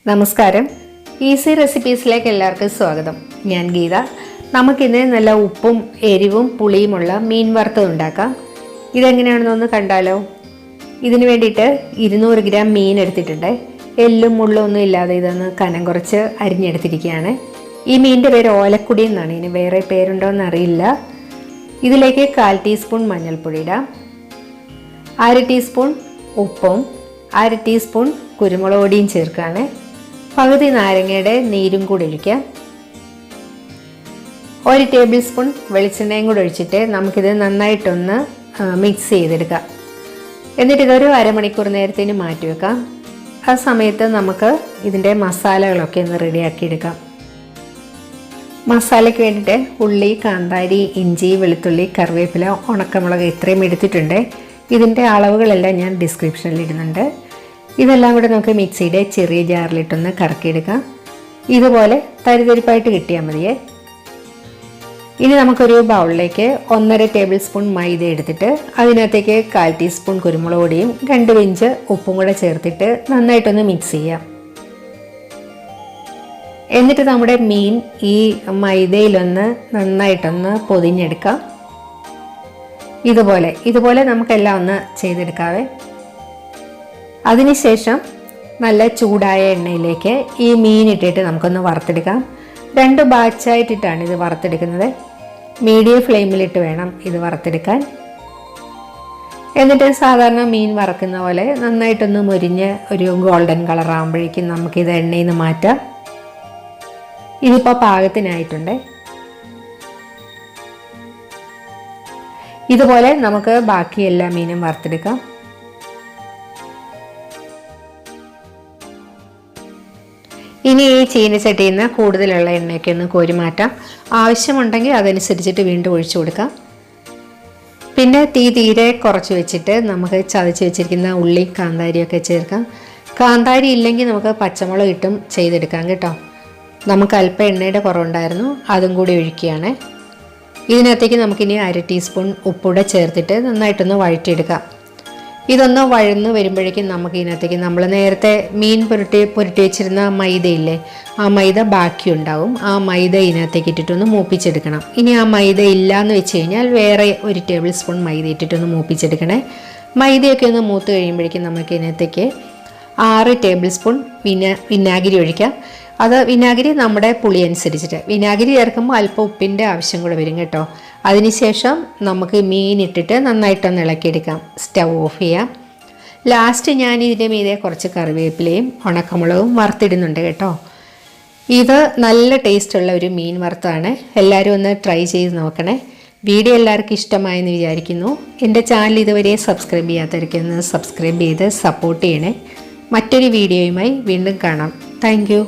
നമസ്കാരം. ഈസി റെസിപ്പീസിലേക്ക് എല്ലാവർക്കും സ്വാഗതം. ഞാൻ ഗീത. നമുക്കിന്ന് നല്ല ഉപ്പും എരിവും പുളിയുമുള്ള മീൻ വറുത്തത് ഉണ്ടാക്കാം. ഇതെങ്ങനെയാണെന്നൊന്ന് കണ്ടാലോ? ഇതിന് വേണ്ടിയിട്ട് 200 ഗ്രാം മീൻ എടുത്തിട്ടുണ്ട്. എല്ലും മുള്ളും ഒന്നും ഇല്ലാതെ ഇതൊന്ന് കനം കുറച്ച് അരിഞ്ഞെടുത്തിരിക്കുകയാണ്. ഈ മീനിൻ്റെ പേര് ഓലക്കുടി എന്നാണ്. ഇനി വേറെ പേരുണ്ടോ എന്നറിയില്ല. ഇതിലേക്ക് 1/4 ടീസ്പൂൺ മഞ്ഞൾപ്പൊടി ഇടാം, 1/2 ടീസ്പൂൺ ഉപ്പും 1/2 ടീസ്പൂൺ കുരുമുളക് പൊടിയും ചേർക്കുകയാണ്. പകുതി നാരങ്ങയുടെ നീരും കൂടി ഒഴിക്കാം. 1 ടേബിൾ സ്പൂൺ വെളിച്ചെണ്ണയും കൂടി ഒഴിച്ചിട്ട് നമുക്കിത് നന്നായിട്ടൊന്ന് മിക്സ് ചെയ്തെടുക്കാം. എന്നിട്ട് ഇതൊരു അരമണിക്കൂർ നേരത്തിന് മാറ്റി വെക്കാം. ആ സമയത്ത് നമുക്ക് ഇതിൻ്റെ മസാലകളൊക്കെ ഒന്ന് റെഡിയാക്കി എടുക്കാം. മസാലയ്ക്ക് വേണ്ടിയിട്ട് ഉള്ളി, കാന്താരി, ഇഞ്ചി, വെളുത്തുള്ളി, കറിവേപ്പില, ഉണക്കമുളക് ഇത്രയും എടുത്തിട്ടുണ്ട്. ഇതിൻ്റെ അളവുകളെല്ലാം ഞാൻ ഡിസ്ക്രിപ്ഷനിൽ ഇടുന്നുണ്ട്. ഇതെല്ലാം കൂടെ നമുക്ക് മിക്സിയുടെ ചെറിയ ജാറിലിട്ടൊന്ന് കറക്കിയെടുക്കാം. ഇതുപോലെ തരിതരിപ്പായിട്ട് കിട്ടിയാൽ മതിയേ. ഇനി നമുക്കൊരു ബൗളിലേക്ക് 1.5 ടേബിൾ സ്പൂൺ മൈദ എടുത്തിട്ട് അതിനകത്തേക്ക് 1/4 ടീസ്പൂൺ കുരുമുളക് പൊടിയും 2 പിഞ്ച് ഉപ്പും കൂടെ ചേർത്തിട്ട് നന്നായിട്ടൊന്ന് മിക്സ് ചെയ്യാം. എന്നിട്ട് നമ്മുടെ മീൻ ഈ മൈദയിലൊന്ന് നന്നായിട്ടൊന്ന് പൊതിഞ്ഞെടുക്കാം. ഇതുപോലെ നമുക്കെല്ലാം ഒന്ന് ചെയ്തെടുക്കാവേ. അതിനുശേഷം നല്ല ചൂടായ എണ്ണയിലേക്ക് ഈ മീൻ ഇട്ടിട്ട് നമുക്കൊന്ന് വറുത്തെടുക്കാം. 2 ബാച്ചായിട്ടിട്ടാണ് ഇത് വറുത്തെടുക്കുന്നത്. മീഡിയം ഫ്ലെയിമിലിട്ട് വേണം ഇത് വറുത്തെടുക്കാൻ. എന്നിട്ട് സാധാരണ മീൻ വറക്കുന്ന പോലെ നന്നായിട്ടൊന്ന് മുരിഞ്ഞ് ഒരു ഗോൾഡൻ കളർ ആകുമ്പോഴേക്കും നമുക്കിത് എണ്ണയിൽ നിന്ന് മാറ്റാം. ഇതിപ്പോൾ പാകത്തിനായിട്ടുണ്ട്. ഇതുപോലെ നമുക്ക് ബാക്കി എല്ലാ മീനും വറുത്തെടുക്കാം. ഇനി ഈ ചീനച്ചട്ടിയിൽ നിന്ന് കൂടുതലുള്ള എണ്ണയൊക്കെ ഒന്ന് കോരി മാറ്റാം. ആവശ്യമുണ്ടെങ്കിൽ അതനുസരിച്ചിട്ട് വീണ്ടും ഒഴിച്ചു കൊടുക്കാം. പിന്നെ തീ തീരെ കുറച്ച് വെച്ചിട്ട് നമുക്ക് ചതച്ച് വെച്ചിരിക്കുന്ന ഉള്ളി, കാന്താരിയൊക്കെ ചേർക്കാം. കാന്താരി ഇല്ലെങ്കിൽ നമുക്ക് പച്ചമുളക് ഇട്ടും ചെയ്തെടുക്കാം കേട്ടോ. നമുക്ക് അല്പം എണ്ണയുടെ കുറവുണ്ടായിരുന്നു, അതും കൂടി ഒഴിക്കുകയാണ്. ഇതിനകത്തേക്ക് നമുക്കിനി 1/2 ടീസ്പൂൺ ഉപ്പൂടെ ചേർത്തിട്ട് നന്നായിട്ടൊന്ന് വഴറ്റിയെടുക്കാം. ഇതൊന്ന് വഴന്ന് വരുമ്പോഴേക്കും നമുക്ക് ഇതിനകത്തേക്ക് നമ്മൾ നേരത്തെ മീൻ പുരട്ടി വെച്ചിരുന്ന മൈദയില്ലേ, ആ മൈദ ബാക്കിയുണ്ടാവും. ആ മൈദ ഇതിനകത്തേക്ക് ഇട്ടിട്ടൊന്ന് മൂപ്പിച്ചെടുക്കണം. ഇനി ആ മൈദ ഇല്ലയെന്ന് വെച്ച് കഴിഞ്ഞാൽ വേറെ 1 ടേബിൾ സ്പൂൺ മൈദ ഇട്ടിട്ടൊന്ന് മൂപ്പിച്ചെടുക്കണേ. മൈദയൊക്കെ ഒന്ന് മൂത്ത് കഴിയുമ്പോഴേക്കും നമുക്ക് ഇതിനകത്തേക്ക് 6 ടേബിൾ സ്പൂൺ വിനാഗിരി ഒഴിക്കാം. അത് വിനാഗിരി നമ്മുടെ പുളി അനുസരിച്ചിട്ട്. വിനാഗിരി ചേർക്കുമ്പോൾ അല്പം ഉപ്പിൻ്റെ ആവശ്യം കൂടെ വരും കേട്ടോ. അതിനുശേഷം നമുക്ക് മീൻ ഇട്ടിട്ട് നന്നായിട്ടൊന്ന് ഇളക്കിയെടുക്കാം. സ്റ്റൗ ഓഫ് ചെയ്യാം. ലാസ്റ്റ് ഞാൻ ഇതിൻ്റെ മീതെ കുറച്ച് കറിവേപ്പിലയും ഉണക്കമുളകും വറുത്തിടുന്നുണ്ട് കേട്ടോ. ഇത് നല്ല ടേസ്റ്റുള്ള ഒരു മീൻ വറുത്താണ്. എല്ലാവരും ഒന്ന് ട്രൈ ചെയ്ത് നോക്കണേ. വീഡിയോ എല്ലാവർക്കും ഇഷ്ടമായെന്ന് വിചാരിക്കുന്നു. എൻ്റെ ചാനൽ ഇതുവരെ സബ്സ്ക്രൈബ് ചെയ്യാത്തവരൊക്കെ ഒന്ന് സബ്സ്ക്രൈബ് ചെയ്ത് സപ്പോർട്ട് ചെയ്യണേ. മറ്റൊരു വീഡിയോയുമായി വീണ്ടും കാണാം. Thank you.